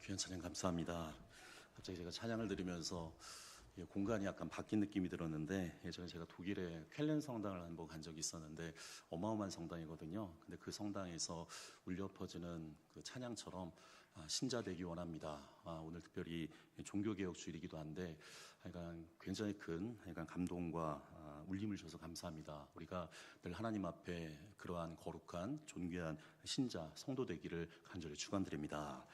귀한 찬양 감사합니다. 갑자기 제가 찬양을 들으면서 공간이 약간 바뀐 느낌이 들었는데, 예전에 제가 독일의 쾰른 성당을 한번 간 적이 있었는데 어마어마한 성당이거든요. 근데 그 성당에서 울려 퍼지는 그 찬양처럼 신자 되기 원합니다. 오늘 특별히 종교개혁 주일이기도 한데 약간 굉장히 큰 약간 감동과 울림을 주셔서 감사합니다. 우리가 늘 하나님 앞에 그러한 거룩한 존귀한 신자 성도 되기를 간절히 축원드립니다.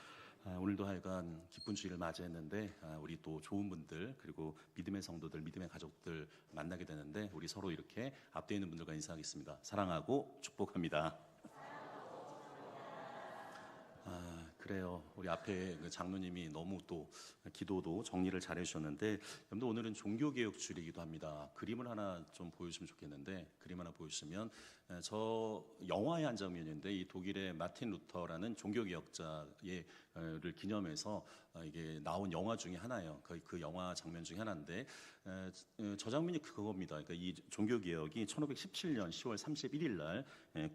오늘도 하여간 기쁜 주일을 맞이했는데 우리 또 좋은 분들 그리고 믿음의 성도들, 믿음의 가족들 만나게 되는데 우리 서로 이렇게 앞에 있는 분들과 인사하겠습니다. 사랑하고 축복합니다. 그래요. 우리 앞에 그 장로님이 너무 또 기도도 정리를 잘 해주셨는데, 여러분들 오늘은 종교개혁 주일이기도 합니다. 그림을 하나 좀 보여주시면 좋겠는데, 그림 하나 보여주시면 저 영화의 한 장면인데, 이 독일의 마틴 루터라는 종교개혁자를 기념해서 이게 나온 영화 중에 하나예요. 그 영화 장면 중에 하나인데, 저 장면이 그겁니다. 그러니까 이 종교개혁이 1517년 10월 31일 날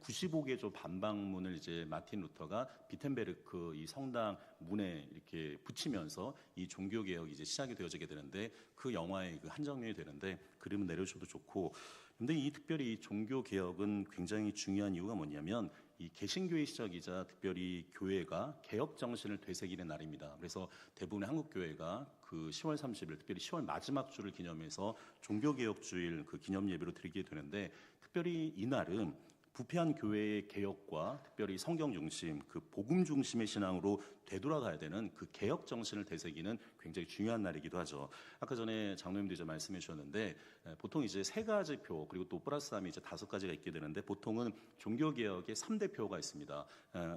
95개조 반박문을 이제 마틴 루터가 비텐베르크 이 성당 문에 이렇게 붙이면서 이 종교개혁이 이제 시작이 되어지게 되는데, 그 영화의 그 한 장면이 되는데, 그림은 내려주셔도 좋고. 근데 이 특별히 이 종교개혁은 굉장히 중요한 이유가 뭐냐면, 이 개신교의 시작이자 특별히 교회가 개혁 정신을 되새기는 날입니다. 그래서 대부분의 한국 교회가 그 10월 30일, 특별히 10월 마지막 주를 기념해서 종교개혁 주일 그 기념 예배로 드리게 되는데, 특별히 이날은 부패한 교회의 개혁과 특별히 성경 중심, 그 복음 중심의 신앙으로 되돌아가야 되는 그 개혁 정신을 되새기는 굉장히 중요한 날이기도 하죠. 아까 전에 장로님도 이제 말씀해 주셨는데, 보통 이제 3가지 표 그리고 또 플러스하면 이제 5가지가 있게 되는데, 보통은 종교개혁의 3대 표가 있습니다.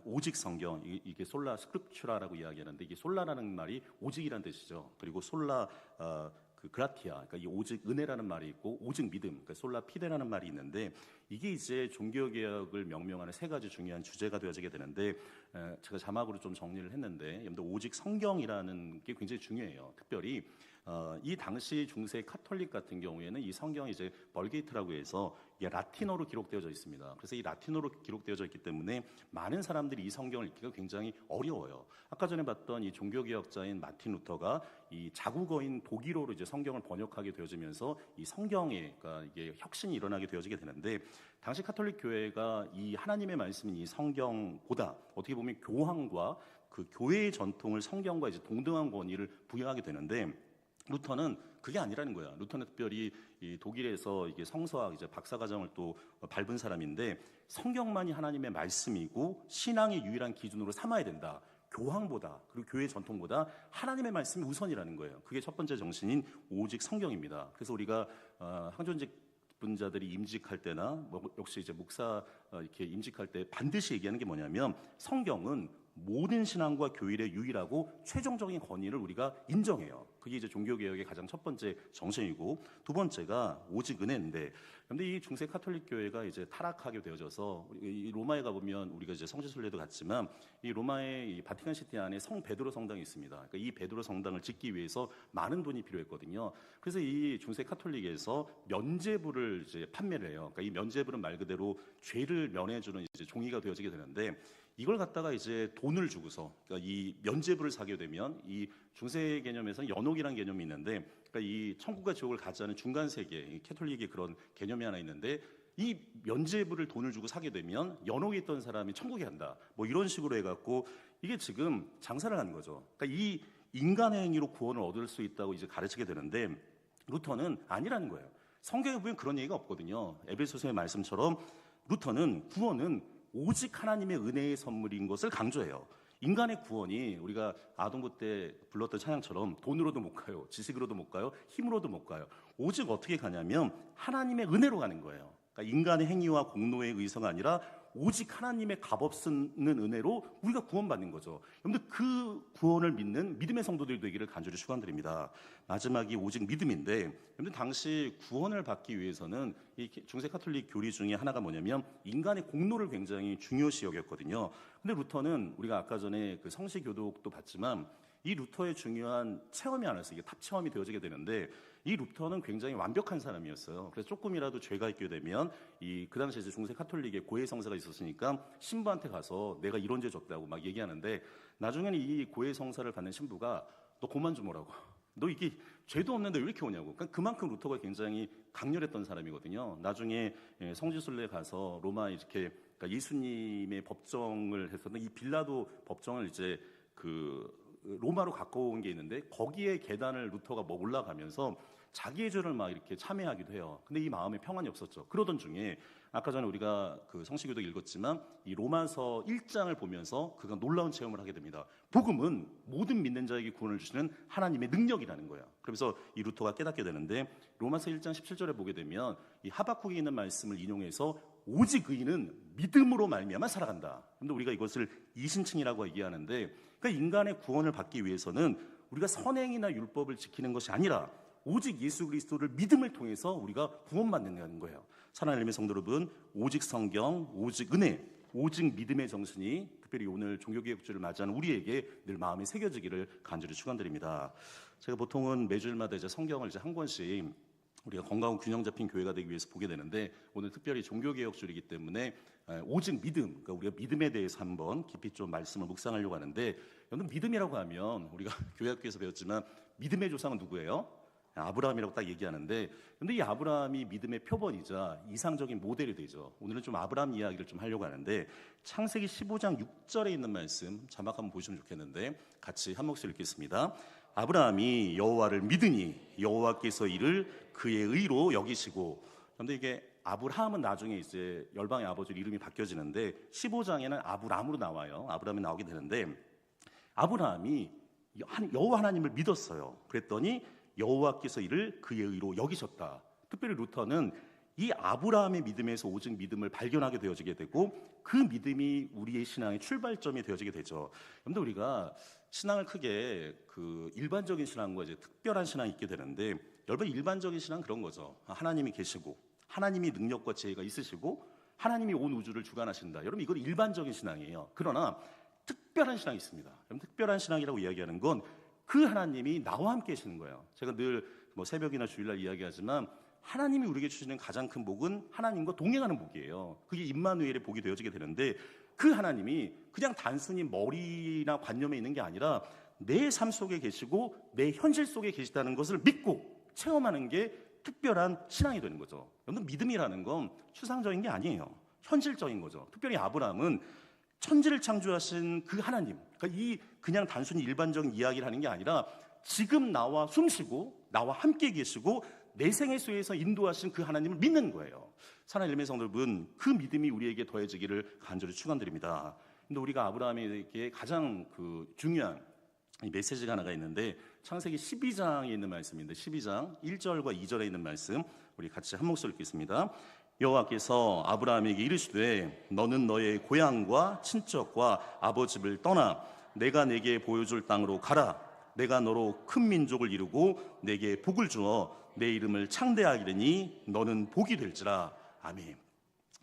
오직 성경, 이게 솔라 스크립추라라고 이야기하는데, 이게 솔라라는 말이 오직이란 뜻이죠. 그리고 솔라 그 그라티아, 그러니까 이 오직 은혜라는 말이 있고, 오직 믿음, 그러니까 솔라 피데라는 말이 있는데, 이게 이제 종교개혁을 명명하는 3가지 중요한 주제가 되어지게 되는데, 제가 자막으로 좀 정리를 했는데, 여러분들 오직 성경이라는 게 굉장히 중요해요. 특별히 이 당시 중세 카톨릭 같은 경우에는 이 성경이 이제 벌게이트라고 해서 이게 라틴어로 기록되어져 있습니다. 그래서 이 라틴어로 기록되어져 있기 때문에 많은 사람들이 이 성경을 읽기가 굉장히 어려워요. 아까 전에 봤던 이 종교개혁자인 마틴 루터가 이 자국어인 독일어로 이제 성경을 번역하게 되어지면서 이 성경에 그러니까 이게 혁신이 일어나게 되어지게 되는데, 당시 카톨릭 교회가 이 하나님의 말씀인 이 성경보다 어떻게 보면 교황과 그 교회의 전통을 성경과 이제 동등한 권위를 부여하게 되는데, 루터는 그게 아니라는 거야. 루터는 특별히 이 독일에서 이게 성서학 이제 박사과정을 또 밟은 사람인데, 성경만이 하나님의 말씀이고 신앙의 유일한 기준으로 삼아야 된다. 교황보다 그리고 교회 전통보다 하나님의 말씀이 우선이라는 거예요. 그게 첫 번째 정신인 오직 성경입니다. 그래서 우리가 항존직 분자들이 임직할 때나 역시 이제 목사 이렇게 임직할 때 반드시 얘기하는 게 뭐냐면, 성경은 모든 신앙과 교일의 유일하고 최종적인 권위를 우리가 인정해요. 그게 이제 종교개혁의 가장 첫 번째 정신이고, 두 번째가 오직 은혜인데, 그런데 이 중세 카톨릭 교회가 이제 타락하게 되어져서, 이 로마에 가보면 우리가 이제 성지순례도 갔지만, 이 로마의 이 바티칸 시티 안에 성 베드로 성당이 있습니다. 그러니까 이 베드로 성당을 짓기 위해서 많은 돈이 필요했거든요. 그래서 이 중세 카톨릭에서 면죄부를 이제 판매를 해요. 그러니까 이 면죄부는 말 그대로 죄를 면해주는 이제 종이가 되어지게 되는데, 이걸 갖다가 이제 돈을 주고서, 그러니까 이 면죄부를 사게 되면, 이 중세 개념에서는 연옥이라는 개념이 있는데, 그러니까 이 천국과 지옥을 가짜는 중간 세계, 캐톨릭의 그런 개념이 하나 있는데, 이 면죄부를 돈을 주고 사게 되면 연옥에 있던 사람이 천국에 간다. 뭐 이런 식으로 해갖고 이게 지금 장사를 하는 거죠. 그러니까 이 인간의 행위로 구원을 얻을 수 있다고 이제 가르치게 되는데, 루터는 아니라는 거예요. 성경에 보면 그런 얘기가 없거든요. 에베소서의 말씀처럼 루터는 구원은 오직 하나님의 은혜의 선물인 것을 강조해요. 인간의 구원이 우리가 아동부 때 불렀던 찬양처럼 돈으로도 못 가요, 지식으로도 못 가요, 힘으로도 못 가요. 오직 어떻게 가냐면 하나님의 은혜로 가는 거예요. 그러니까 인간의 행위와 공로의 의서가 아니라 오직 하나님의 값없는 은혜로 우리가 구원받는 거죠. 여러분들 그 구원을 믿는 믿음의 성도들 되기를 간절히 축원드립니다. 마지막이 오직 믿음인데, 여러분들 당시 구원을 받기 위해서는 이 중세 카톨릭 교리 중에 하나가 뭐냐면 인간의 공로를 굉장히 중요시 여겼거든요. 근데 루터는 우리가 아까 전에 그 성시교독도 봤지만, 이 루터의 중요한 체험이 하나 있어요. 이게 탑 체험이 되어지게 되는데 이 루터는 굉장히 완벽한 사람이었어요. 그래서 조금이라도 죄가 있게 되면 그 당시에 이제 중세 카톨릭의 고해 성사가 있었으니까 신부한테 가서 내가 이런 죄 졌다고 막 얘기하는데 나중에는 이 고해 성사를 받는 신부가 너 그만 좀 오라고. 너 이게 죄도 없는데 왜 이렇게 오냐고. 그러니까 그만큼 루터가 굉장히 강렬했던 사람이거든요. 나중에 성지순례 가서 로마 이렇게 그러니까 예수님의 법정을 했었던 이 빌라도 법정을 이제 로마로 갖고 온 게 있는데 거기에 계단을 루터가 뭐 올라가면서 자기의 죄를 막 이렇게 참회하기도 해요. 근데 이 마음에 평안이 없었죠. 그러던 중에 아까 전에 우리가 성시교도 읽었지만 이 로마서 1장을 보면서 그가 놀라운 체험을 하게 됩니다. 복음은 모든 믿는 자에게 구원을 주시는 하나님의 능력이라는 거예요. 그래서 이 루터가 깨닫게 되는데 로마서 1장 17절에 보게 되면 이 하박국에 있는 말씀을 인용해서 오직 의인은 믿음으로 말미암아 살아간다. 근데 우리가 이것을 이신칭이라고 얘기하는데 그러니까 인간의 구원을 받기 위해서는 우리가 선행이나 율법을 지키는 것이 아니라 오직 예수 그리스도를 믿음을 통해서 우리가 구원받는다는 거예요. 사랑하는 성도 여러분, 오직 성경, 오직 은혜, 오직 믿음의 정신이 특별히 오늘 종교개혁주를 맞이하는 우리에게 늘 마음에 새겨지기를 간절히 축원드립니다. 제가 보통은 매주일마다 이제 성경을 이제 한 권씩 우리가 건강하고 균형 잡힌 교회가 되기 위해서 보게 되는데 오늘 특별히 종교개혁주이기 때문에 오직 믿음, 그러니까 우리가 믿음에 대해서 한번 깊이 좀 말씀을 묵상하려고 하는데 여러분 믿음이라고 하면 우리가 교회학교에서 배웠지만 믿음의 조상은 누구예요? 아브라함이라고 딱 얘기하는데 근데 이 아브라함이 믿음의 표본이자 이상적인 모델이 되죠. 오늘은 좀 아브라함 이야기를 좀 하려고 하는데 창세기 15장 6절에 있는 말씀 자막 한번 보시면 좋겠는데 같이 한 목소리 읽겠습니다. 아브라함이 여호와를 믿으니 여호와께서 이를 그의 의로 여기시고. 그런데 이게 아브라함은 나중에 이제 열방의 아버지로 이름이 바뀌어지는데 15장에는 아브람으로 나와요. 아브라함이 나오게 되는데 아브라함이 여호와 하나님을 믿었어요. 그랬더니 여호와께서 이를 그의 의로 여기셨다. 특별히 루터는 이 아브라함의 믿음에서 오직 믿음을 발견하게 되어지게 되고 그 믿음이 우리의 신앙의 출발점이 되어지게 되죠. 그런데 우리가 신앙을 크게 일반적인 신앙과 이제 특별한 신앙이 있게 되는데 여러분 일반적인 신앙은 그런 거죠. 하나님이 계시고 하나님이 능력과 지혜가 있으시고 하나님이 온 우주를 주관하신다. 여러분 이건 일반적인 신앙이에요. 그러나 특별한 신앙이 있습니다. 여러분 특별한 신앙이라고 이야기하는 건 그 하나님이 나와 함께 계시는 거예요. 제가 늘 새벽이나 주일날 이야기하지만 하나님이 우리에게 주시는 가장 큰 복은 하나님과 동행하는 복이에요. 그게 임마누엘의 복이 되어지게 되는데 그 하나님이 그냥 단순히 머리나 관념에 있는 게 아니라 내 삶 속에 계시고 내 현실 속에 계시다는 것을 믿고 체험하는 게 특별한 신앙이 되는 거죠. 여러분 믿음이라는 건 추상적인 게 아니에요. 현실적인 거죠. 특별히 아브라함은 천지를 창조하신 그 하나님, 그러니까 그냥 단순히 일반적인 이야기를 하는 게 아니라 지금 나와 숨쉬고 나와 함께 계시고 내 생애 속에서 인도하신 그 하나님을 믿는 거예요. 사랑하는 일매 성도 여러분, 그 믿음이 우리에게 더해지기를 간절히 축원드립니다. 근데 우리가 아브라함에게 가장 중요한 이 메시지가 하나가 있는데 창세기 12장에 있는 말씀인데 12장 1절과 2절에 있는 말씀 우리 같이 한 목소리 읽겠습니다. 여호와께서 아브라함에게 이르시되 너는 너의 고향과 친척과 아버지를 떠나 내가 내게 보여줄 땅으로 가라. 내가 너로 큰 민족을 이루고 내게 복을 주어 내 이름을 창대하리니 너는 복이 될지라. 아멘.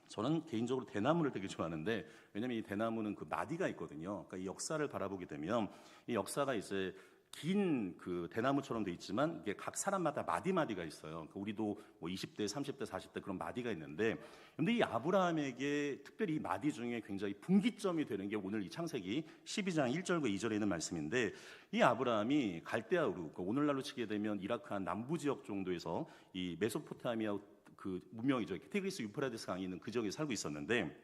저는 개인적으로 대나무를 되게 좋아하는데 왜냐하면 이 대나무는 마디가 있거든요. 그러니까 이 역사를 바라보게 되면 이 역사가 이제 긴 대나무처럼 돼 있지만 이게 각 사람마다 마디가 있어요. 우리도 20대, 30대, 40대 그런 마디가 있는데 근데 이 아브라함에게 특별히 이 마디 중에 굉장히 분기점이 되는 게 오늘 이 창세기 12장 1절과 2절에 있는 말씀인데 이 아브라함이 갈대아우르, 오늘날로 치게 되면 이라크 한 남부 지역 정도에서 이 메소포타미아 문명이죠. 티그리스 유프라데스 강이 있는 그 지역에 살고 있었는데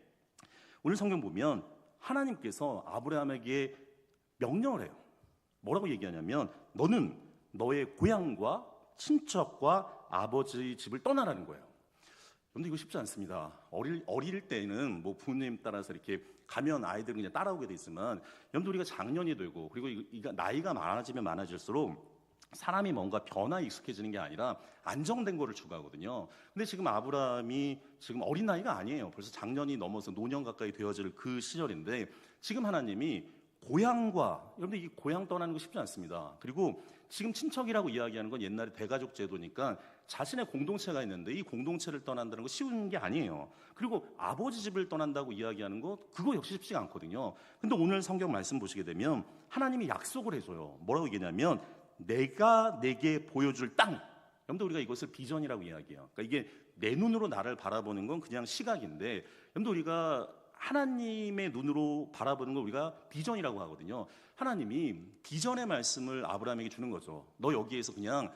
오늘 성경 보면 하나님께서 아브라함에게 명령을 해요. 뭐라고 얘기하냐면 너는 너의 고향과 친척과 아버지 집을 떠나라는 거예요. 그런데 이거 쉽지 않습니다. 어릴 때는 부모님 따라서 이렇게 가면 아이들은 그냥 따라오게 돼 있지만 여러분들 우리가 장년이 되고 그리고 나이가 많아지면 많아질수록 사람이 뭔가 변화에 익숙해지는 게 아니라 안정된 거를 추구하거든요. 근데 지금 아브라함이 지금 어린 나이가 아니에요. 벌써 장년이 넘어서 노년 가까이 되어질 그 시절인데 지금 하나님이 고향과, 여러분들 이 고향 떠나는 거 쉽지 않습니다. 그리고 지금 친척이라고 이야기하는 건 옛날에 대가족 제도니까 자신의 공동체가 있는데 이 공동체를 떠난다는 거 쉬운 게 아니에요. 그리고 아버지 집을 떠난다고 이야기하는 거 그거 역시 쉽지가 않거든요. 근데 오늘 성경 말씀 보시게 되면 하나님이 약속을 해줘요. 뭐라고 얘기냐면 내가 내게 보여줄 땅. 여러분들 우리가 이것을 비전이라고 이야기해요. 그러니까 이게 내 눈으로 나를 바라보는 건 그냥 시각인데 여러분들 우리가 하나님의 눈으로 바라보는 걸 우리가 비전이라고 하거든요. 하나님이 비전의 말씀을 아브라함에게 주는 거죠. 너 여기에서 그냥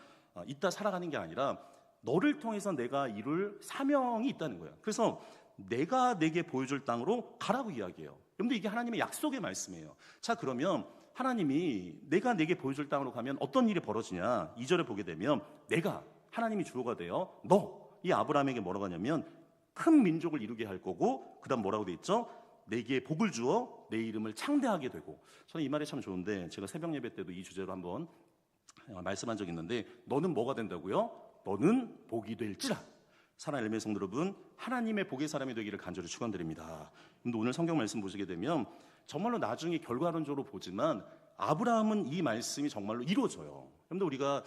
있다 살아가는 게 아니라 너를 통해서 내가 이룰 사명이 있다는 거예요. 그래서 내가 내게 보여줄 땅으로 가라고 이야기해요. 여러분들 이게 하나님의 약속의 말씀이에요. 자, 그러면 하나님이 내가 내게 보여줄 땅으로 가면 어떤 일이 벌어지냐? 2절에 보게 되면 내가 하나님이 주어가 되어 이 아브라함에게 뭐라고 하냐면 큰 민족을 이루게 할 거고 그다음 뭐라고 돼 있죠? 내게 복을 주어 내 이름을 창대하게 되고. 저는 이 말이 참 좋은데 제가 새벽 예배 때도 이 주제로 한번 말씀한 적이 있는데 너는 뭐가 된다고요? 너는 복이 될지라. 사랑하는 엘메 성도 여러분, 하나님의 복의 사람이 되기를 간절히 축원드립니다. 근데 오늘 성경 말씀 보시게 되면 정말로 나중에 결과론적으로 보지만 아브라함은 이 말씀이 정말로 이루어져요. 여러분들 우리가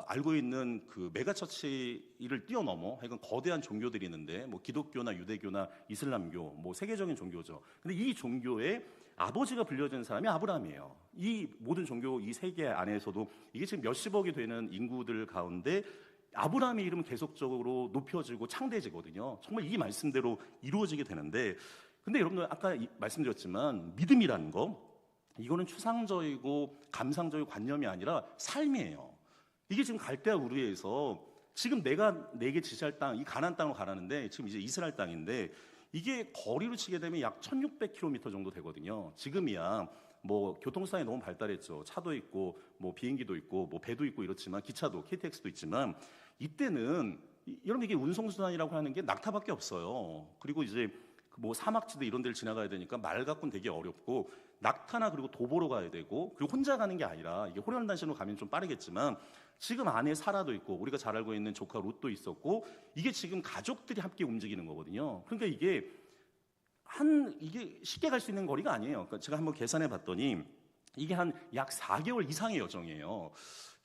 알고 있는 그 메가처치를 뛰어넘어 하여간 거대한 종교들이 있는데 뭐 기독교나 유대교나 이슬람교 뭐 세계적인 종교죠. 근데 이 종교의 아버지가 불려진 사람이 아브라함이에요. 이 모든 종교 이 세계 안에서도 이게 지금 몇십억이 되는 인구들 가운데 아브라함의 이름은 계속적으로 높여지고 창대해지거든요. 정말 이 말씀대로 이루어지게 되는데 근데 여러분들 아까 말씀드렸지만 믿음이라는 거 이거는 추상적이고 감상적인 관념이 아니라 삶이에요. 이게 지금 갈대아 우르에서 지금 내가 내게 지시할 땅, 이 가나안 땅으로 가라는데 지금 이제 이스라엘 땅인데 이게 거리로 치게 되면 약 1600km 정도 되거든요. 지금이야 뭐 교통수단이 너무 발달했죠. 차도 있고 뭐 비행기도 있고 뭐 배도 있고 이렇지만 기차도 KTX도 있지만 이때는 여러분 이게 운송수단이라고 하는 게 낙타밖에 없어요. 그리고 이제 뭐 사막지대 이런 데를 지나가야 되니까 말 갖고는 되게 어렵고 낙타나 그리고 도보로 가야 되고 그리고 혼자 가는 게 아니라 이게 호련단신으로 가면 좀 빠르겠지만 지금 안에 사라도 있고 우리가 잘 알고 있는 조카 롯도 있었고 이게 지금 가족들이 함께 움직이는 거거든요. 그러니까 이게 쉽게 갈 수 있는 거리가 아니에요. 그러니까 제가 한번 계산해 봤더니 이게 한 약 4개월 이상의 여정이에요.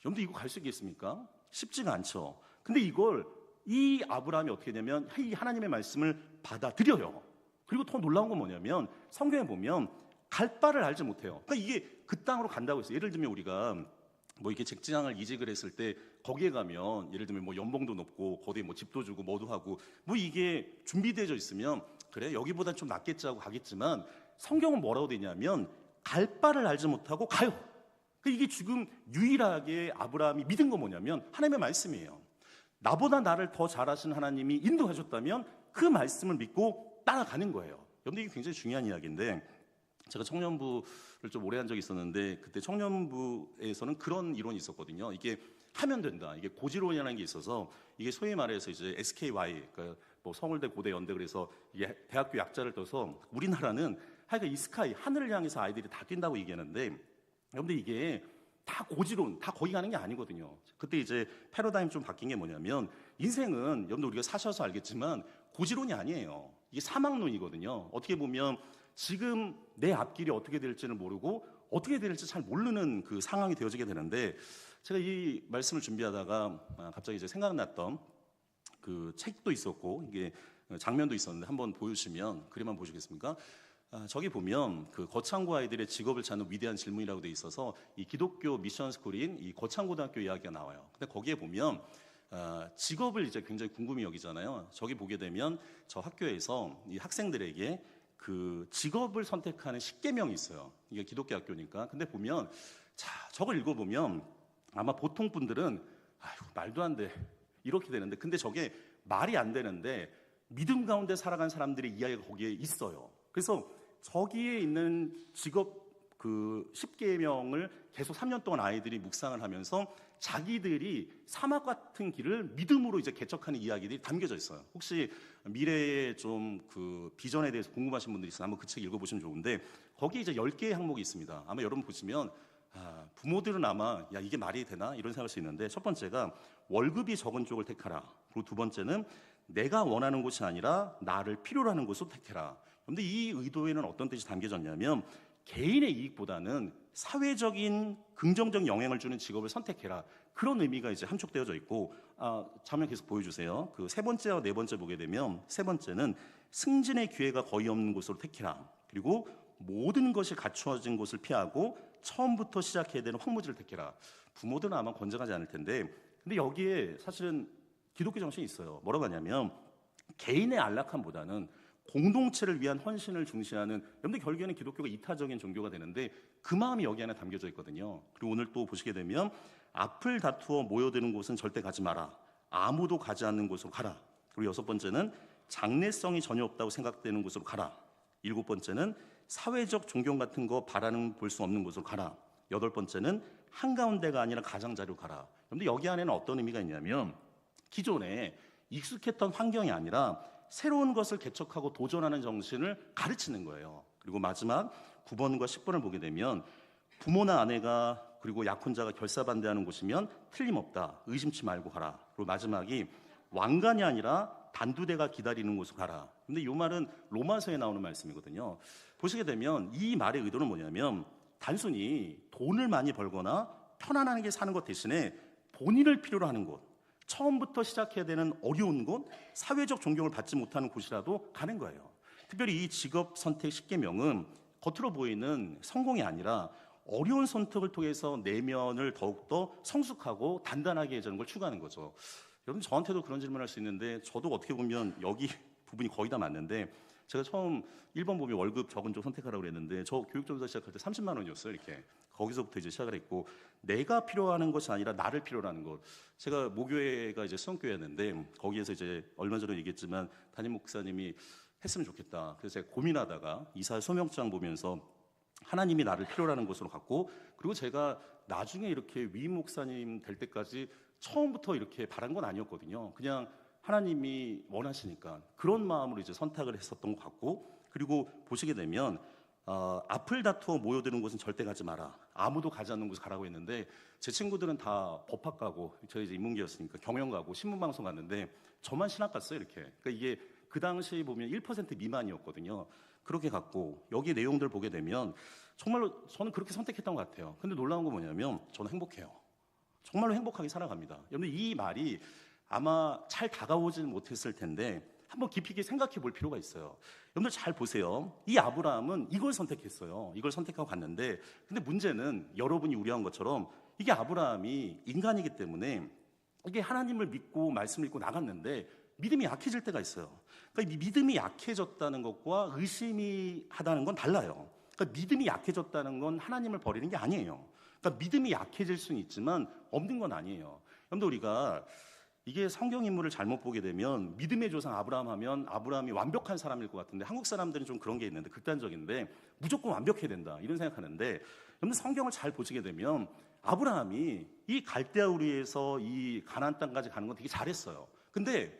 여러분들 이거 갈 수 있겠습니까? 쉽지가 않죠. 근데 이걸 이 아브라함이 어떻게 되면 이 하나님의 말씀을 받아들여요. 그리고 더 놀라운 건 뭐냐면 성경에 보면 갈 바를 알지 못해요. 그러니까 이게 그 땅으로 간다고 했어요. 예를 들면 우리가 뭐 이렇게 직장을 이직을 했을 때 거기에 가면 예를 들면 뭐 연봉도 높고 거기에 뭐 집도 주고 뭐도 하고 뭐 이게 준비되어 있으면 그래 여기보다 좀 낫겠지 하고 가겠지만 성경은 뭐라고 되냐면 갈 바를 알지 못하고 가요. 그러니까 이게 지금 유일하게 아브라함이 믿은 건 뭐냐면 하나님의 말씀이에요. 나보다 나를 더 잘 아시는 하나님이 인도하셨다면 그 말씀을 믿고 따라가는 거예요. 여러분들 이게 굉장히 중요한 이야기인데 제가 청년부를 좀 오래 한 적이 있었는데 그때 청년부에서는 그런 이론이 있었거든요. 이게 하면 된다. 이게 고지론이라는 게 있어서 이게 소위 말해서 이제 SKY, 그러니까 뭐 서울대, 고대, 연대 그래서 이게 대학교 약자를 떠서 우리나라는 하여간 이 스카이 하늘을 향해서 아이들이 다 뛴다고 얘기하는데 여러분들 이게 다 고지론, 다 거기 가는 게 아니거든요. 그때 이제 패러다임 좀 바뀐 게 뭐냐면 인생은 여러분들 우리가 사셔서 알겠지만 고지론이 아니에요. 이게 사막론이거든요. 어떻게 보면 지금 내 앞길이 어떻게 될지는 모르고 어떻게 될지 잘 모르는 그 상황이 되어지게 되는데 제가 이 말씀을 준비하다가 갑자기 이제 생각났던 그 책도 있었고 이게 장면도 있었는데 한번 보여주시면 그림 한번 보시겠습니까? 저기 보면 그 거창고 아이들의 직업을 찾는 위대한 질문이라고 돼 있어서 이 기독교 미션 스쿨인 이 거창고등학교 이야기가 나와요. 근데 거기에 보면 직업을 이제 굉장히 궁금히 여기잖아요. 저기 보게 되면 저 학교에서 이 학생들에게 그 직업을 선택하는 10계명이 있어요. 이게 기독교 학교니까. 근데 보면 저걸 읽어보면 아마 보통 분들은 아이고 말도 안 돼 이렇게 되는데 근데 저게 말이 안 되는데 믿음 가운데 살아간 사람들의 이야기가 거기에 있어요. 그래서 저기에 있는 직업 그 10계명을 계속 3년 동안 아이들이 묵상을 하면서 자기들이 사막 같은 길을 믿음으로 이제 개척하는 이야기들이 담겨져 있어요. 혹시 미래의 좀 그 비전에 대해서 궁금하신 분들이 있으면 한번 그 책 읽어보시면 좋은데 거기에 이제 10개의 항목이 있습니다. 아마 여러분 보시면 부모들은 아마 야 이게 말이 되나 이런 생각할 수 있는데 첫 번째가 월급이 적은 쪽을 택하라. 그리고 두 번째는 내가 원하는 곳이 아니라 나를 필요로 하는 곳을 택해라. 그런데 이 의도에는 어떤 뜻이 담겨졌냐면 개인의 이익보다는 사회적인 긍정적 영향을 주는 직업을 선택해라. 그런 의미가 이제 함축되어져 있고, 장면 계속 보여주세요. 그 세 번째와 네 번째 보게 되면, 세 번째는 승진의 기회가 거의 없는 곳으로 택해라. 그리고 모든 것이 갖추어진 곳을 피하고 처음부터 시작해야 되는 황무지를 택해라. 부모들은 아마 권장하지 않을 텐데, 근데 여기에 사실은 기독교 정신이 있어요. 뭐라고 하냐면 개인의 안락함보다는 공동체를 위한 헌신을 중시하는, 여러분들 결국에는 기독교가 이타적인 종교가 되는데 그 마음이 여기 안에 담겨져 있거든요. 그리고 오늘 또 보시게 되면 앞을 다투어 모여드는 곳은 절대 가지 마라. 아무도 가지 않는 곳으로 가라. 그리고 여섯 번째는 장래성이 전혀 없다고 생각되는 곳으로 가라. 일곱 번째는 사회적 존경 같은 거 바라는 볼 수 없는 곳으로 가라. 여덟 번째는 한가운데가 아니라 가장자리로 가라. 그런데 여기 안에는 어떤 의미가 있냐면 기존에 익숙했던 환경이 아니라 새로운 것을 개척하고 도전하는 정신을 가르치는 거예요. 그리고 마지막 9번과 10번을 보게 되면 부모나 아내가 그리고 약혼자가 결사반대하는 곳이면 틀림없다. 의심치 말고 가라. 그리고 마지막이 왕관이 아니라 단두대가 기다리는 곳으로 가라. 근데 이 말은 로마서에 나오는 말씀이거든요. 보시게 되면 이 말의 의도는 뭐냐면 단순히 돈을 많이 벌거나 편안하게 사는 것 대신에 본인을 필요로 하는 곳, 처음부터 시작해야 되는 어려운 곳, 사회적 존경을 받지 못하는 곳이라도 가는 거예요. 특별히 이 직업 선택 10계명은 겉으로 보이는 성공이 아니라 어려운 선택을 통해서 내면을 더욱더 성숙하고 단단하게 해주는 걸 추구하는 거죠. 여러분 저한테도 그런 질문을 할 수 있는데 저도 어떻게 보면 여기 부분이 거의 다 맞는데 제가 처음 1번 보면 월급 적은 쪽 선택하라고 그랬는데 저 교육점에서 시작할 때 30만 원이었어요. 이렇게 거기서부터 이제 시작을 했고 내가 필요하는 것이 아니라 나를 필요로 하는 것. 제가 모교회가 이제 수영교회였는데 거기에서 이제 얼마 전에 얘기했지만 담임 목사님이 했으면 좋겠다. 그래서 제가 고민하다가 이사 소명장 보면서 하나님이 나를 필요로 하는 곳으로 갔고 그리고 제가 나중에 이렇게 위임 목사님 될 때까지 처음부터 이렇게 바란 건 아니었거든요. 그냥 하나님이 원하시니까 그런 마음으로 이제 선택을 했었던 것 같고 그리고 보시게 되면 앞을 다투어 모여드는 곳은 절대 가지 마라. 아무도 가지 않는 곳에 가라고 했는데 제 친구들은 다 법학 가고 저희 이제 인문계였으니까 경영 가고 신문방송 갔는데 저만 신학 갔어요. 이렇게. 그러니까 이게 그 당시 보면 1% 미만이었거든요. 그렇게 갔고 여기 내용들 보게 되면 정말로 저는 그렇게 선택했던 것 같아요. 근데 놀라운 건 뭐냐면 저는 행복해요. 정말로 행복하게 살아갑니다. 여러분 이 말이 아마 잘 다가오지는 못했을 텐데 한번 깊이 있게 생각해 볼 필요가 있어요. 여러분들 잘 보세요. 이 아브라함은 이걸 선택했어요. 이걸 선택하고 갔는데 근데 문제는 여러분이 우려한 것처럼 이게 아브라함이 인간이기 때문에 이게 하나님을 믿고 말씀을 믿고 나갔는데 믿음이 약해질 때가 있어요. 그러니까 이 믿음이 약해졌다는 것과 의심이 하다는 건 달라요. 그러니까 믿음이 약해졌다는 건 하나님을 버리는 게 아니에요. 그러니까 믿음이 약해질 수는 있지만 없는 건 아니에요. 여러분들 우리가 이게 성경 인물을 잘못 보게 되면 믿음의 조상 아브라함 하면 아브라함이 완벽한 사람일 것 같은데 한국 사람들은 좀 그런 게 있는데 극단적인데 무조건 완벽해야 된다 이런 생각하는데 여러분 성경을 잘 보시게 되면 아브라함이 이 갈대아 우리에서 이 가나안 땅까지 가는 건 되게 잘했어요. 근데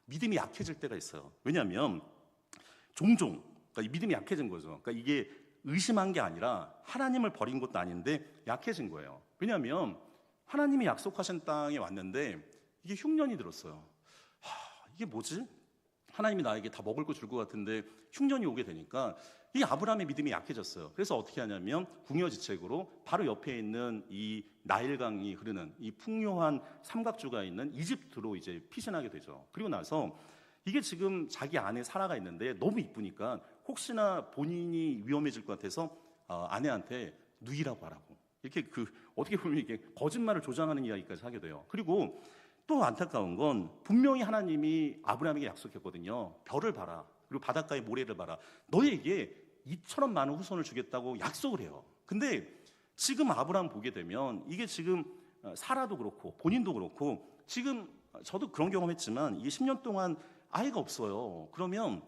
믿음이 약해질 때가 있어요. 왜냐하면 종종 그러니까 믿음이 약해진 거죠. 그러니까 이게 의심한 게 아니라 하나님을 버린 것도 아닌데 약해진 거예요. 왜냐하면 하나님이 약속하신 땅에 왔는데 이게 흉년이 들었어요. 이게 뭐지? 하나님이 나에게 다 먹을 거 줄 것 같은데 흉년이 오게 되니까 이 아브라함의 믿음이 약해졌어요. 그래서 어떻게 하냐면 궁여지책으로 바로 옆에 있는 이 나일강이 흐르는 이 풍요한 삼각주가 있는 이집트로 이제 피신하게 되죠. 그리고 나서 이게 지금 자기 아내 사라가 있는데 너무 이쁘니까 혹시나 본인이 위험해질 것 같아서 아내한테 누이라고 하라고. 이렇게 어떻게 보면 이게 거짓말을 조장하는 이야기까지 하게 돼요. 그리고 또 안타까운 건 분명히 하나님이 아브라함에게 약속했거든요. 별을 봐라. 그리고 바닷가의 모래를 봐라. 너에게 이처럼 많은 후손을 주겠다고 약속을 해요. 근데 지금 아브라함 보게 되면 이게 지금 사라도 그렇고 본인도 그렇고 지금 저도 그런 경험했지만 이게 10년 동안 아이가 없어요. 그러면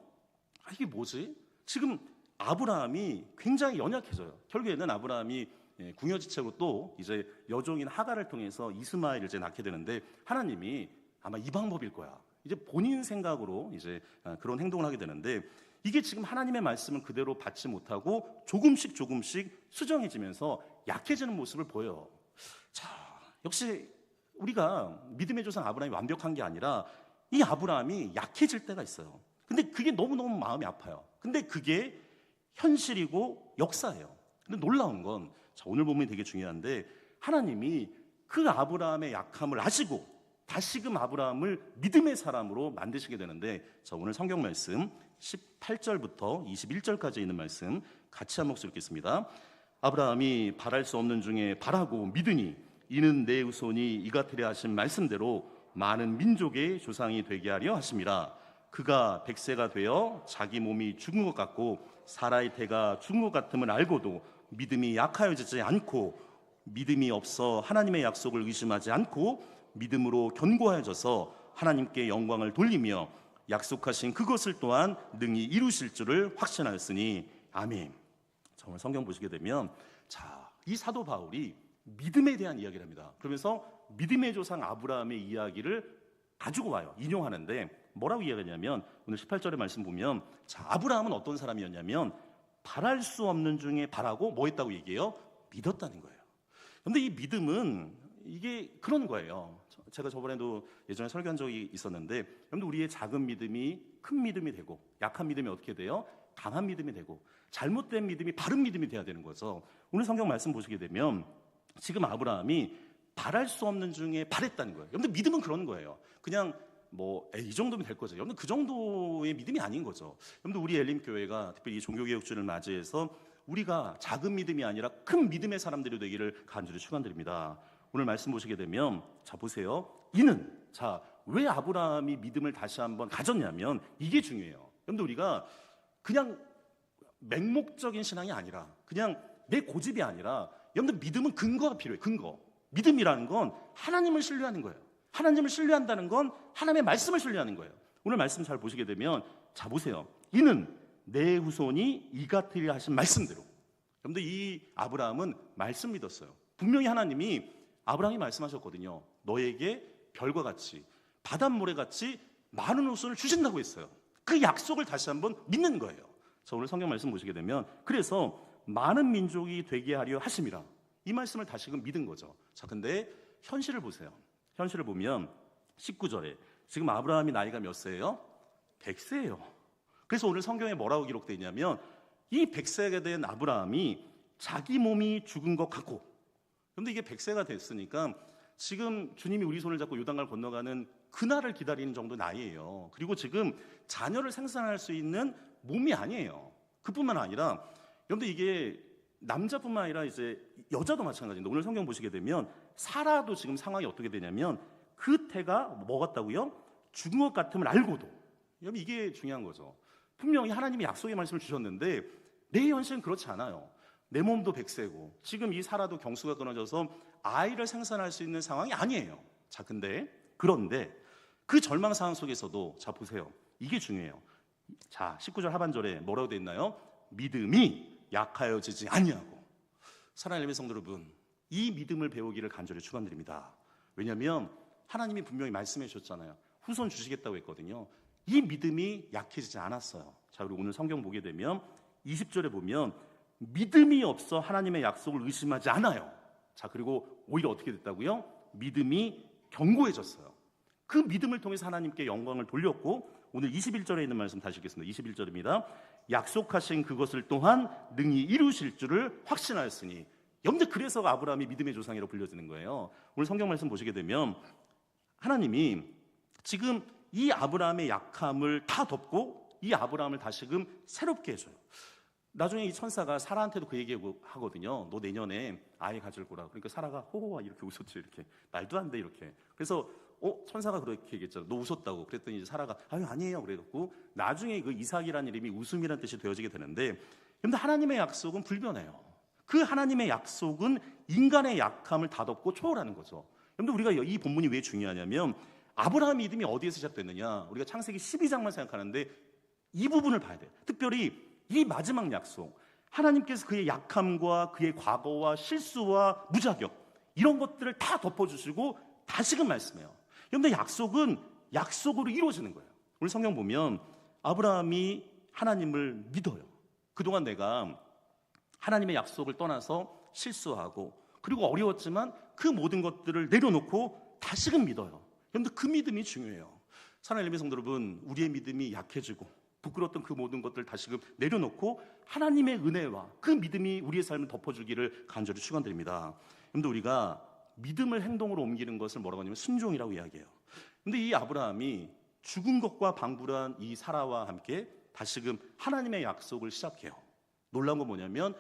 이게 뭐지? 지금 아브라함이 굉장히 연약해져요. 결국에는 아브라함이 궁여지책으로 또 이제 여종인 하갈을 통해서 이스마엘을 이제 낳게 되는데 하나님이 아마 이 방법일 거야. 이제 본인 생각으로 이제 그런 행동을 하게 되는데 이게 지금 하나님의 말씀을 그대로 받지 못하고 조금씩 수정해지면서 약해지는 모습을 보여요. 자, 역시 우리가 믿음의 조상 아브라함이 완벽한 게 아니라 이 아브라함이 약해질 때가 있어요. 근데 그게 너무너무 마음이 아파요. 근데 그게 현실이고 역사예요. 근데 놀라운 건 오늘 본문이 되게 중요한데 하나님이 그 아브라함의 약함을 아시고 다시금 아브라함을 믿음의 사람으로 만드시게 되는데 오늘 성경 말씀 18절부터 21절까지 있는 말씀 같이 한 목소리 읽겠습니다. 아브라함이 바랄 수 없는 중에 바라고 믿으니 이는 내 후손이 이같으려 하신 말씀대로 많은 민족의 조상이 되게 하려 하심이라. 그가 100세가 되어 자기 몸이 죽은 것 같고 사라의 태가 죽은 것 같음을 알고도 믿음이 약하여지지 않고 믿음이 없어 하나님의 약속을 의심하지 않고 믿음으로 견고하여져서 하나님께 영광을 돌리며 약속하신 그것을 또한 능히 이루실 줄을 확신하였으니 아멘. 오늘 성경 보시게 되면 이 사도 바울이 믿음에 대한 이야기를 합니다. 그러면서 믿음의 조상 아브라함의 이야기를 가지고 와요. 인용하는데 뭐라고 이야기하냐면 오늘 18절의 말씀 보면 아브라함은 어떤 사람이었냐면 바랄 수 없는 중에 바라고 뭐 했다고 얘기해요? 믿었다는 거예요. 그런데 이 믿음은 이게 그런 거예요. 제가 저번에도 예전에 설교한 적이 있었는데 여러분들 우리의 작은 믿음이 큰 믿음이 되고 약한 믿음이 어떻게 돼요? 강한 믿음이 되고 잘못된 믿음이 바른 믿음이 돼야 되는 거죠. 오늘 성경 말씀 보시게 되면 지금 아브라함이 바랄 수 없는 중에 바랬다는 거예요. 여러분들 믿음은 그런 거예요. 그냥 이 정도면 될 거죠. 여러분들 그 정도의 믿음이 아닌 거죠. 여러분들 우리 엘림교회가 특별히 이 종교개혁주를 맞이해서 우리가 작은 믿음이 아니라 큰 믿음의 사람들이 되기를 간절히 축원드립니다. 오늘 말씀 보시게 되면 보세요. 이는 왜 아브라함이 믿음을 다시 한번 가졌냐면 이게 중요해요. 여러분들 우리가 그냥 맹목적인 신앙이 아니라 그냥 내 고집이 아니라 여러분들 믿음은 근거가 필요해요. 근거. 믿음이라는 건 하나님을 신뢰하는 거예요. 하나님을 신뢰한다는 건 하나님의 말씀을 신뢰하는 거예요. 오늘 말씀 잘 보시게 되면 보세요. 이는 내 후손이 이같으리 하신 말씀대로. 여러분들 이 아브라함은 말씀 믿었어요. 분명히 하나님이 아브라함이 말씀하셨거든요. 너에게 별과 같이 바닷모래 같이 많은 후손을 주신다고 했어요. 그 약속을 다시 한번 믿는 거예요. 오늘 성경 말씀 보시게 되면 그래서 많은 민족이 되게 하려 하심이라. 이 말씀을 다시금 믿은 거죠. 근데 현실을 보세요. 현실을 보면 19절에 지금 아브라함이 나이가 몇 세예요? 100세예요. 그래서 오늘 성경에 뭐라고 기록되어 있냐면 이 100세가 된 아브라함이 자기 몸이 죽은 것 같고, 그런데 이게 100세가 됐으니까 지금 주님이 우리 손을 잡고 요단강을 건너가는 그날을 기다리는 정도 나이예요. 그리고 지금 자녀를 생산할 수 있는 몸이 아니에요. 그뿐만 아니라 여러분들 이게 남자뿐만 아니라 이제 여자도 마찬가지인데 오늘 성경 보시게 되면 사라도 지금 상황이 어떻게 되냐면 그 태가 뭐 같다고요? 죽은 것 같음을 알고도. 여러분 이게 중요한 거죠. 분명히 하나님이 약속의 말씀을 주셨는데 내 현실은 그렇지 않아요. 내 몸도 100세고 지금 이 사라도 경수가 끊어져서 아이를 생산할 수 있는 상황이 아니에요. 그런데 그 절망 상황 속에서도 보세요. 이게 중요해요. 19절 하반절에 뭐라고 되어 있나요? 믿음이 약하여지지 아니하고. 사랑하는 성도 여러분, 이 믿음을 배우기를 간절히 축원드립니다. 왜냐하면 하나님이 분명히 말씀해 주셨잖아요. 후손 주시겠다고 했거든요. 이 믿음이 약해지지 않았어요. 그리고 오늘 성경 보게 되면 20절에 보면 믿음이 없어 하나님의 약속을 의심하지 않아요. 그리고 오히려 어떻게 됐다고요? 믿음이 견고해졌어요. 그 믿음을 통해서 하나님께 영광을 돌렸고 오늘 21절에 있는 말씀 다시 읽겠습니다. 21절입니다. 약속하신 그것을 또한 능히 이루실 줄을 확신하였으니. 여러분들 그래서 아브라함이 믿음의 조상이라고 불려지는 거예요. 오늘 성경 말씀 보시게 되면 하나님이 지금 이 아브라함의 약함을 다 덮고 이 아브라함을 다시금 새롭게 해줘요. 나중에 이 천사가 사라한테도 그 얘기하거든요. 너 내년에 아이 가질 거라. 그러니까 사라가 호호와 이렇게 웃었죠. 이렇게 말도 안 돼 이렇게. 그래서 천사가 그렇게 얘기했잖아. 너 웃었다고. 그랬더니 이제 사라가 아니에요. 그래갖고 나중에 그 이삭이라는 이름이 웃음이라는 뜻이 되어지게 되는데, 근데 하나님의 약속은 불변해요. 그 하나님의 약속은 인간의 약함을 다 덮고 초월하는 거죠. 근데 우리가 이 본문이 왜 중요하냐면 아브라함 믿음이 어디에서 시작됐느냐? 우리가 창세기 12장만 생각하는데 이 부분을 봐야 돼요. 특별히 이 마지막 약속, 하나님께서 그의 약함과 그의 과거와 실수와 무자격 이런 것들을 다 덮어주시고 다시금 말씀해요. 그런데 약속은 약속으로 이루어지는 거예요. 오늘 성경 보면 아브라함이 하나님을 믿어요. 그동안 내가 하나님의 약속을 떠나서 실수하고 그리고 어려웠지만 그 모든 것들을 내려놓고 다시금 믿어요. 그런데 그 믿음이 중요해요. 사랑하는 성도 여러분, 우리의 믿음이 약해지고 부끄러웠던 그 모든 것들 다시금 내려놓고 하나님의 은혜와 그 믿음이 우리의 삶을 덮어주기를 간절히 축원드립니다. 그런데 우리가 믿음을 행동으로 옮기는 것을 뭐라고 하냐면 순종이라고 이야기해요. 그런데 이 아브라함이 죽은 것과 방불한 이 사라와 함께 다시금 하나님의 약속을 시작해요. 놀라운 건 뭐냐면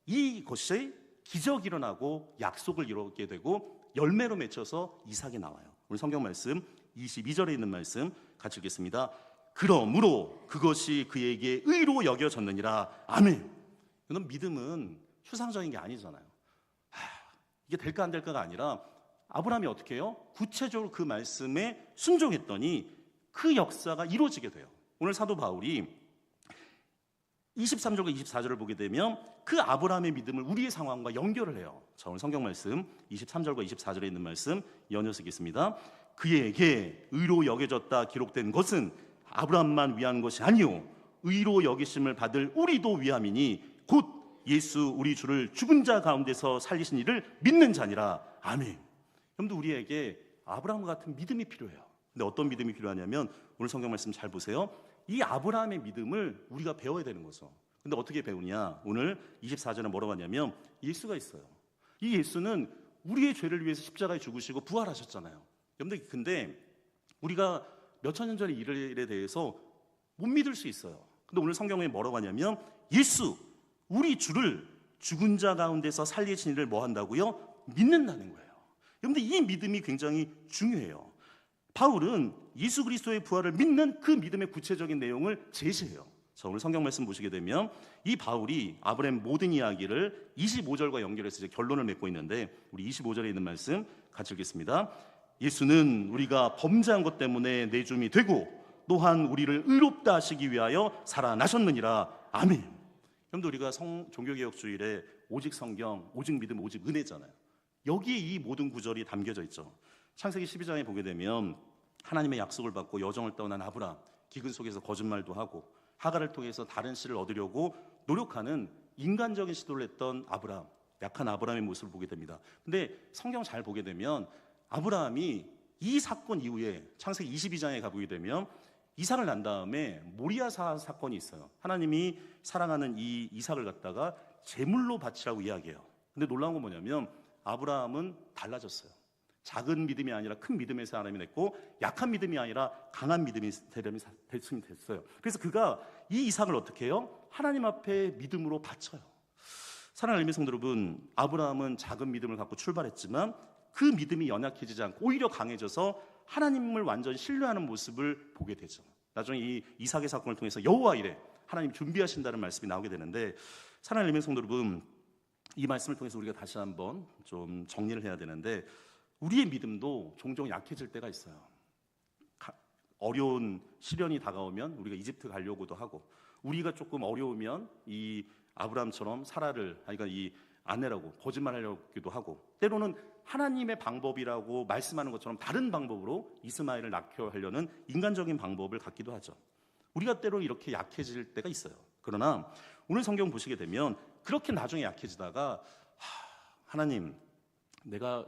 이것이 기적이 일어나고 약속을 이루게 되고 열매로 맺혀서 이삭이 나와요. 오늘 성경 말씀 22절에 있는 말씀 같이 읽겠습니다. 그러므로 그것이 그에게 의로 여겨졌느니라. 아멘. 이건 믿음은 추상적인 게 아니잖아요. 이게 될까 안 될까가 아니라 아브라함이 어떻게 해요? 구체적으로 그 말씀에 순종했더니 그 역사가 이루어지게 돼요. 오늘 사도 바울이 23절과 24절을 보게 되면 그 아브라함의 믿음을 우리의 상황과 연결을 해요. 자, 오늘 성경 말씀 23절과 24절에 있는 말씀 연이어서 읽겠습니다. 그에게 의로 여겨졌다 기록된 것은 아브라함만 위한 것이 아니요 의로 여기심을 받을 우리도 위함이니 곧 예수 우리 주를 죽은 자 가운데서 살리신 이를 믿는 자니라. 아멘. 여러분들 우리에게 아브라함 같은 믿음이 필요해요. 근데 어떤 믿음이 필요하냐면 오늘 성경 말씀 잘 보세요. 이 아브라함의 믿음을 우리가 배워야 되는 거죠. 근데 어떻게 배우냐? 오늘 24절에 뭐라고 하냐면 예수가 있어요. 이 예수는 우리의 죄를 위해서 십자가에 죽으시고 부활하셨잖아요. 여러분들 근데 우리가 몇천 년 전의 일에 대해서 못 믿을 수 있어요. 근데 오늘 성경에 뭐라고 하냐면 예수 우리 주를 죽은 자 가운데서 살리신 이를 뭐 한다고요? 믿는다는 거예요. 여러분들 이 믿음이 굉장히 중요해요. 바울은 예수 그리스도의 부활을 믿는 그 믿음의 구체적인 내용을 제시해요. 자, 오늘 성경 말씀 보시게 되면 이 바울이 아브라함 모든 이야기를 25절과 연결해서 이제 결론을 맺고 있는데 우리 25절에 있는 말씀 같이 읽겠습니다. 예수는 우리가 범죄한 것 때문에 내줌이 되고 또한 우리를 의롭다 하시기 위하여 살아나셨느니라. 아멘. 여러분들 우리가 종교개혁주일에 오직 성경, 오직 믿음, 오직 은혜잖아요. 여기에 이 모든 구절이 담겨져 있죠. 창세기 12장에 보게 되면 하나님의 약속을 받고 여정을 떠난 아브라함, 기근 속에서 거짓말도 하고 하갈을 통해서 다른 씨를 얻으려고 노력하는 인간적인 시도를 했던 아브라함, 약한 아브라함의 모습을 보게 됩니다. 근데 성경 잘 보게 되면 아브라함이 이 사건 이후에 창세기 22장에 가보게 되면 이삭을 낳은 다음에 모리아 사건이 있어요. 하나님이 사랑하는 이 이삭을 갖다가 제물로 바치라고 이야기해요. 근데 놀라운 건 뭐냐면 아브라함은 달라졌어요. 작은 믿음이 아니라 큰 믿음의 사람이 됐고 약한 믿음이 아니라 강한 믿음의 사람이 됐어요. 그래서 그가 이 이삭을 어떻게 해요? 하나님 앞에 믿음으로 바쳐요. 사랑하는 엘미 성도 여러분, 아브라함은 작은 믿음을 갖고 출발했지만 그 믿음이 연약해지지 않고 오히려 강해져서 하나님을 완전히 신뢰하는 모습을 보게 되죠. 나중에 이 이삭의 사건을 통해서 여호와 이레 하나님 준비하신다는 말씀이 나오게 되는데 사랑하는 엘미 성도 여러분, 이 말씀을 통해서 우리가 다시 한번 좀 정리를 해야 되는데 우리의 믿음도 종종 약해질 때가 있어요. 어려운 시련이 다가오면 우리가 이집트 가려고도 하고 우리가 조금 어려우면 이 아브라함처럼 사라를 그러니까 이 아내라고 거짓말하려고도 하고 때로는 하나님의 방법이라고 말씀하는 것처럼 다른 방법으로 이스마엘을 낳게 하려는 인간적인 방법을 갖기도 하죠. 우리가 때로 이렇게 약해질 때가 있어요. 그러나 오늘 성경 보시게 되면 그렇게 나중에 약해지다가 하나님 내가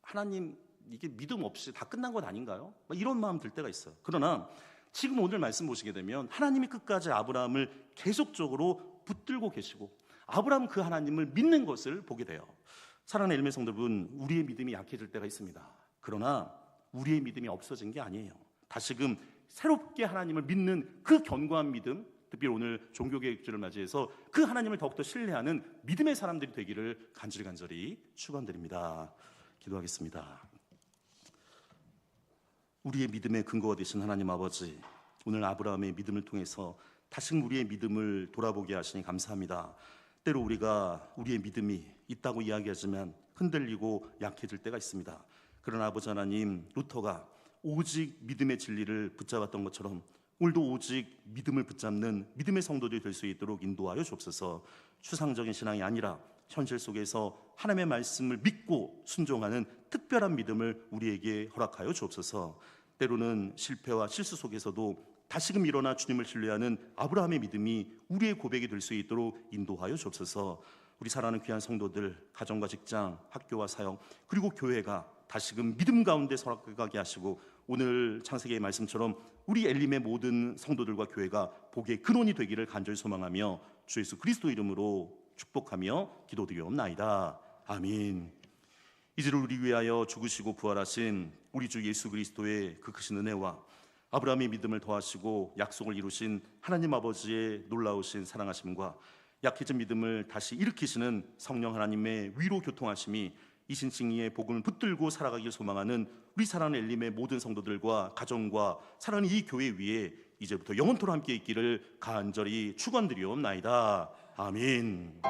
하나님 이게 믿음 없이 다 끝난 것 아닌가요? 이런 마음 들 때가 있어요. 그러나 지금 오늘 말씀 보시게 되면 하나님이 끝까지 아브라함을 계속적으로 붙들고 계시고 아브라함 그 하나님을 믿는 것을 보게 돼요. 사랑하는 엘메 성도분, 우리의 믿음이 약해질 때가 있습니다. 그러나 우리의 믿음이 없어진 게 아니에요. 다시금 새롭게 하나님을 믿는 그 견고한 믿음, 특별히 오늘 종교개혁주를 맞이해서 그 하나님을 더욱더 신뢰하는 믿음의 사람들이 되기를 간절히 축원드립니다. 기도하겠습니다. 우리의 믿음의 근거가 되신 하나님 아버지, 오늘 아브라함의 믿음을 통해서 다시금 우리의 믿음을 돌아보게 하시니 감사합니다. 때로 우리가 우리의 믿음이 있다고 이야기하지만 흔들리고 약해질 때가 있습니다. 그러나 아버지 하나님, 루터가 오직 믿음의 진리를 붙잡았던 것처럼 오늘도 오직 믿음을 붙잡는 믿음의 성도들이 될 수 있도록 인도하여 주옵소서. 추상적인 신앙이 아니라 현실 속에서 하나님의 말씀을 믿고 순종하는 특별한 믿음을 우리에게 허락하여 주옵소서. 때로는 실패와 실수 속에서도 다시금 일어나 주님을 신뢰하는 아브라함의 믿음이 우리의 고백이 될 수 있도록 인도하여 주옵소서. 우리 사랑하는 귀한 성도들, 가정과 직장, 학교와 사역, 그리고 교회가 다시금 믿음 가운데 서락하게 하시고 오늘 창세기의 말씀처럼 우리 엘림의 모든 성도들과 교회가 복의 근원이 되기를 간절히 소망하며 주 예수 그리스도 이름으로 축복하며 기도드리옵나이다. 아멘. 이제를 우리 위하여 죽으시고 부활하신 우리 주 예수 그리스도의 그 크신 은혜와 아브라함의 믿음을 더하시고 약속을 이루신 하나님 아버지의 놀라우신 사랑하심과 약해진 믿음을 다시 일으키시는 성령 하나님의 위로 교통하심이 이 신칭의의 복음을 붙들고 살아가길 소망하는 우리 사랑하는 엘림의 모든 성도들과 가정과 사랑하는 이 교회 위에 이제부터 영원토록 함께 있기를 간절히 축원드리옵나이다. 아멘.